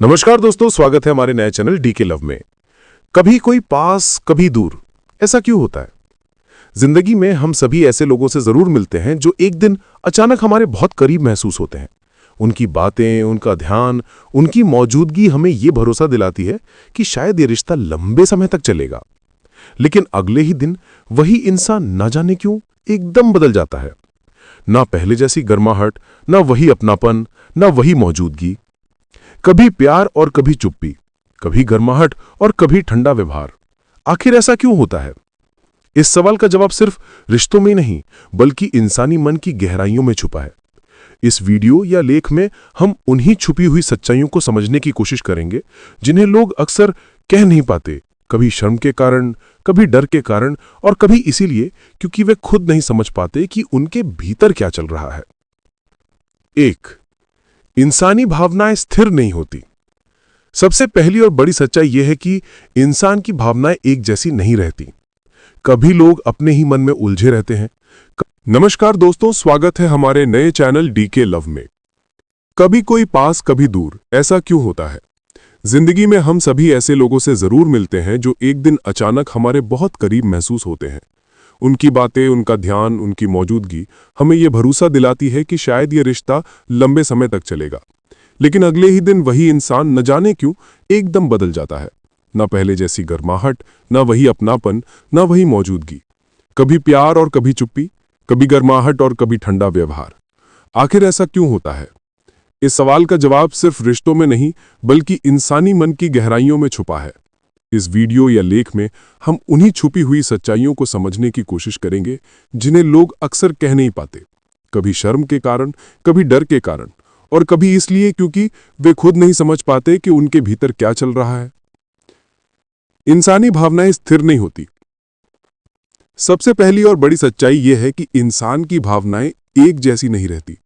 नमस्कार दोस्तों, स्वागत है हमारे नए चैनल डीके लव में। कभी कोई पास कभी दूर, ऐसा क्यों होता है? जिंदगी में हम सभी ऐसे लोगों से जरूर मिलते हैं जो एक दिन अचानक हमारे बहुत करीब महसूस होते हैं। उनकी बातें, उनका ध्यान, उनकी मौजूदगी हमें ये भरोसा दिलाती है कि शायद ये रिश्ता लंबे समय तक चलेगा। लेकिन अगले ही दिन वही इंसान न जाने क्यों एकदम बदल जाता है। ना पहले जैसी गर्माहट, ना वही अपनापन, ना वही मौजूदगी। कभी प्यार और कभी चुप्पी, कभी गर्माहट और कभी ठंडा व्यवहार। आखिर ऐसा क्यों होता है? इस सवाल का जवाब सिर्फ रिश्तों में नहीं बल्कि इंसानी मन की गहराइयों में छुपा है। इस वीडियो या लेख में हम उन्हीं छुपी हुई सच्चाइयों को समझने की कोशिश करेंगे जिन्हें लोग अक्सर कह नहीं पाते, कभी शर्म के कारण, कभी डर के कारण और कभी इसीलिए क्योंकि वे खुद नहीं समझ पाते कि उनके भीतर क्या चल रहा है। 1. इंसानी भावनाएं स्थिर नहीं होती। सबसे पहली और बड़ी सच्चाई यह है कि इंसान की भावनाएं एक जैसी नहीं रहती। कभी लोग अपने ही मन में उलझे रहते हैं। नमस्कार दोस्तों, स्वागत है हमारे नए चैनल डीके लव में। कभी कोई पास कभी दूर, ऐसा क्यों होता है? जिंदगी में हम सभी ऐसे लोगों से जरूर मिलते हैं जो एक दिन अचानक हमारे बहुत करीब महसूस होते हैं। उनकी बातें, उनका ध्यान, उनकी मौजूदगी हमें यह भरोसा दिलाती है कि शायद ये रिश्ता लंबे समय तक चलेगा। लेकिन अगले ही दिन वही इंसान न जाने क्यों एकदम बदल जाता है। न पहले जैसी गर्माहट, न वही अपनापन, न वही मौजूदगी। कभी प्यार और कभी चुप्पी, कभी गर्माहट और कभी ठंडा व्यवहार। आखिर ऐसा क्यों होता है? इस सवाल का जवाब सिर्फ रिश्तों में नहीं बल्कि इंसानी मन की गहराइयों में छुपा है। इस वीडियो या लेख में हम उन्हीं छुपी हुई सच्चाइयों को समझने की कोशिश करेंगे जिन्हें लोग अक्सर कह नहीं पाते, कभी शर्म के कारण, कभी डर के कारण और कभी इसलिए क्योंकि वे खुद नहीं समझ पाते कि उनके भीतर क्या चल रहा है। इंसानी भावनाएं स्थिर नहीं होती। सबसे पहली और बड़ी सच्चाई यह है कि इंसान की भावनाएं एक जैसी नहीं रहती।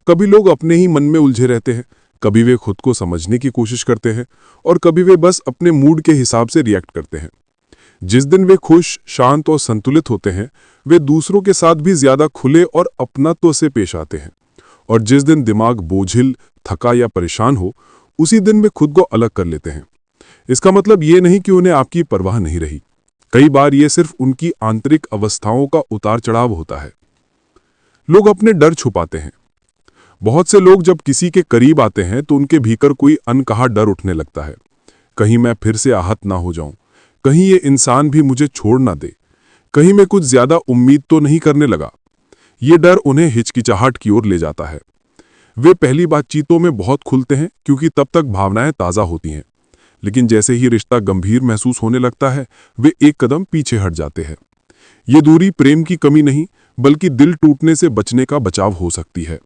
कभी लोग अपने ही मन में उलझे रहते हैं, कभी वे खुद को समझने की कोशिश करते हैं और कभी वे बस अपने मूड के हिसाब से रिएक्ट करते हैं। जिस दिन वे खुश, शांत और संतुलित होते हैं, वे दूसरों के साथ भी ज्यादा खुले और अपनत्व से पेश आते हैं। और जिस दिन दिमाग बोझिल, थका या परेशान हो, उसी दिन वे खुद को अलग कर लेते हैं। इसका मतलब ये नहीं कि उन्हें आपकी परवाह नहीं रही। कई बार ये सिर्फ उनकी आंतरिक अवस्थाओं का उतार चढ़ाव होता है। लोग अपने डर छुपाते हैं। बहुत से लोग जब किसी के करीब आते हैं तो उनके भीतर कोई अनकहा डर उठने लगता है। कहीं मैं फिर से आहत ना हो जाऊं, कहीं ये इंसान भी मुझे छोड़ ना दे, कहीं मैं कुछ ज्यादा उम्मीद तो नहीं करने लगा। ये डर उन्हें हिचकिचाहट की ओर ले जाता है। वे पहली बातचीतों में बहुत खुलते हैं क्योंकि तब तक भावनाएं ताज़ा होती हैं। लेकिन जैसे ही रिश्ता गंभीर महसूस होने लगता है, वे एक कदम पीछे हट जाते हैं। ये दूरी प्रेम की कमी नहीं बल्कि दिल टूटने से बचने का बचाव हो सकती है।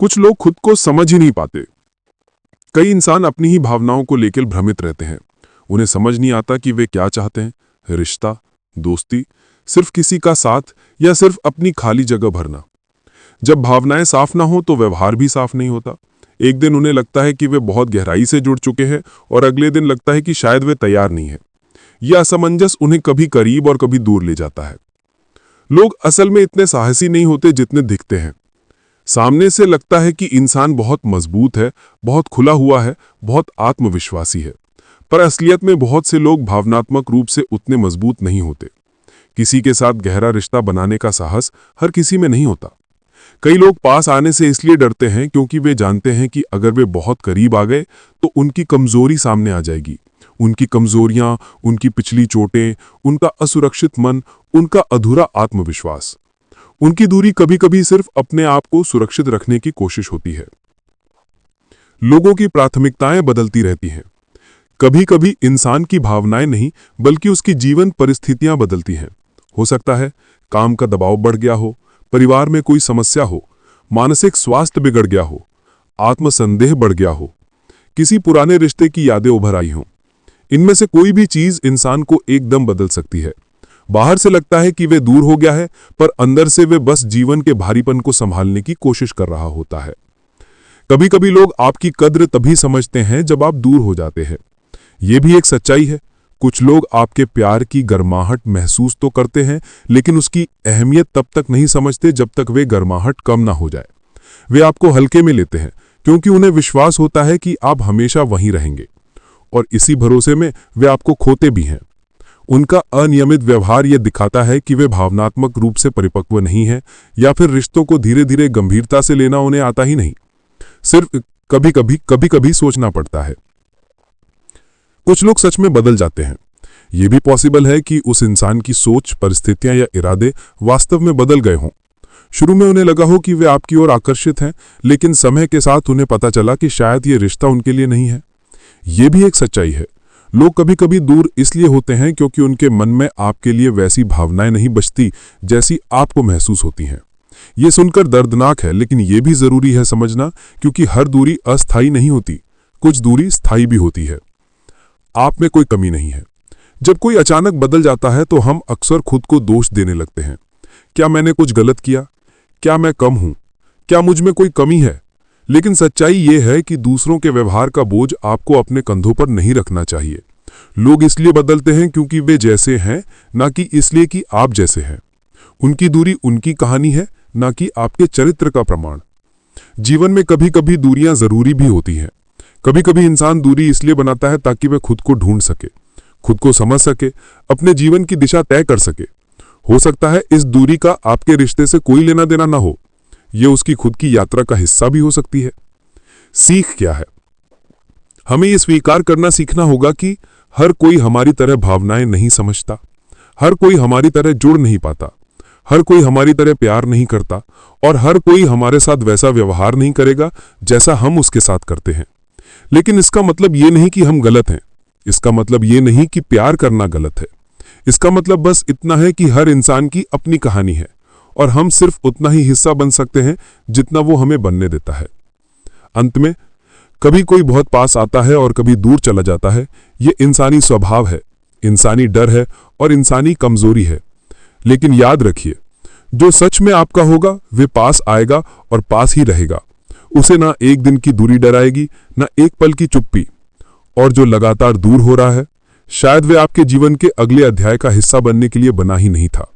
कुछ लोग खुद को समझ ही नहीं पाते। कई इंसान अपनी ही भावनाओं को लेकर भ्रमित रहते हैं। उन्हें समझ नहीं आता कि वे क्या चाहते हैं, रिश्ता, दोस्ती, सिर्फ किसी का साथ या सिर्फ अपनी खाली जगह भरना। जब भावनाएं साफ ना हो तो व्यवहार भी साफ नहीं होता। एक दिन उन्हें लगता है कि वे बहुत गहराई से जुड़ चुके हैं और अगले दिन लगता है कि शायद वे तैयार नहीं है। यह असमंजस उन्हें कभी करीब और कभी दूर ले जाता है। लोग असल में इतने साहसी नहीं होते जितने दिखते हैं। सामने से लगता है कि इंसान बहुत मजबूत है, बहुत खुला हुआ है, बहुत आत्मविश्वासी है, पर असलियत में बहुत से लोग भावनात्मक रूप से उतने मजबूत नहीं होते। किसी के साथ गहरा रिश्ता बनाने का साहस हर किसी में नहीं होता। कई लोग पास आने से इसलिए डरते हैं क्योंकि वे जानते हैं कि अगर वे बहुत करीब आ गए तो उनकी कमजोरी सामने आ जाएगी। उनकी कमजोरियां, उनकी पिछली चोटें, उनका असुरक्षित मन, उनका अधूरा आत्मविश्वास। उनकी दूरी कभी कभी सिर्फ अपने आप को सुरक्षित रखने की कोशिश होती है। लोगों की प्राथमिकताएं बदलती रहती हैं। कभी कभी इंसान की भावनाएं नहीं बल्कि उसकी जीवन परिस्थितियां बदलती हैं। हो सकता है काम का दबाव बढ़ गया हो, परिवार में कोई समस्या हो, मानसिक स्वास्थ्य बिगड़ गया हो, आत्मसंदेह बढ़ गया हो, किसी पुराने रिश्ते की यादें उभर आई हों। इनमें से कोई भी चीज इंसान को एकदम बदल सकती है। बाहर से लगता है कि वे दूर हो गया है, पर अंदर से वे बस जीवन के भारीपन को संभालने की कोशिश कर रहा होता है। कभी कभी लोग आपकी कद्र तभी समझते हैं जब आप दूर हो जाते हैं। यह भी एक सच्चाई है। कुछ लोग आपके प्यार की गर्माहट महसूस तो करते हैं, लेकिन उसकी अहमियत तब तक नहीं समझते जब तक वे गर्माहट कम ना हो जाए। वे आपको हल्के में लेते हैं, क्योंकि उन्हें विश्वास होता है कि आप हमेशा वहीं रहेंगे, और इसी भरोसे में वे आपको खोते भी हैं। उनका अनियमित व्यवहार यह दिखाता है कि वे भावनात्मक रूप से परिपक्व नहीं हैं, या फिर रिश्तों को धीरे धीरे गंभीरता से लेना उन्हें आता ही नहीं, सिर्फ कभी कभी सोचना पड़ता है। कुछ लोग सच में बदल जाते हैं। यह भी पॉसिबल है कि उस इंसान की सोच, परिस्थितियां या इरादे वास्तव में बदल गए हों। शुरू में उन्हें लगा हो कि वे आपकी ओर आकर्षित हैं, लेकिन समय के साथ उन्हें पता चला कि शायद ये रिश्ता उनके लिए नहीं है। यह भी एक सच्चाई है। लोग कभी कभी दूर इसलिए होते हैं क्योंकि उनके मन में आपके लिए वैसी भावनाएं नहीं बचती जैसी आपको महसूस होती हैं। ये सुनकर दर्दनाक है, लेकिन यह भी जरूरी है समझना, क्योंकि हर दूरी अस्थायी नहीं होती, कुछ दूरी स्थायी भी होती है। आप में कोई कमी नहीं है। जब कोई अचानक बदल जाता है तो हम अक्सर खुद को दोष देने लगते हैं। क्या मैंने कुछ गलत किया? क्या मैं कम हूं? क्या मुझ में कोई कमी है? लेकिन सच्चाई यह है कि दूसरों के व्यवहार का बोझ आपको अपने कंधों पर नहीं रखना चाहिए। लोग इसलिए बदलते हैं क्योंकि वे जैसे हैं, ना कि इसलिए कि आप जैसे हैं। उनकी दूरी उनकी कहानी है, ना कि आपके चरित्र का प्रमाण। जीवन में कभी कभी दूरियां जरूरी भी होती हैं। कभी कभी इंसान दूरी इसलिए बनाता है ताकि वह खुद को ढूंढ सके, खुद को समझ सके, अपने जीवन की दिशा तय कर सके। हो सकता है इस दूरी का आपके रिश्ते से कोई लेना देना ना हो, यह उसकी खुद की यात्रा का हिस्सा भी हो सकती है। सीख क्या है? हमें यह स्वीकार करना सीखना होगा कि हर कोई हमारी तरह भावनाएं नहीं समझता, हर कोई हमारी तरह जुड़ नहीं पाता, हर कोई हमारी तरह प्यार नहीं करता, और हर कोई हमारे साथ वैसा व्यवहार नहीं करेगा जैसा हम उसके साथ करते हैं। लेकिन इसका मतलब ये नहीं कि हम गलत हैं। इसका मतलब ये नहीं कि प्यार करना गलत है। इसका मतलब बस इतना है कि हर इंसान की अपनी कहानी है, और हम सिर्फ उतना ही हिस्सा बन सकते हैं जितना वो हमें बनने देता है। अंत में, कभी कोई बहुत पास आता है और कभी दूर चला जाता है। ये इंसानी स्वभाव है, इंसानी डर है और इंसानी कमजोरी है। लेकिन याद रखिए, जो सच में आपका होगा वे पास आएगा और पास ही रहेगा। उसे ना एक दिन की दूरी डराएगी, ना एक पल की चुप्पी। और जो लगातार दूर हो रहा है, शायद वे आपके जीवन के अगले अध्याय का हिस्सा बनने के लिए बना ही नहीं था।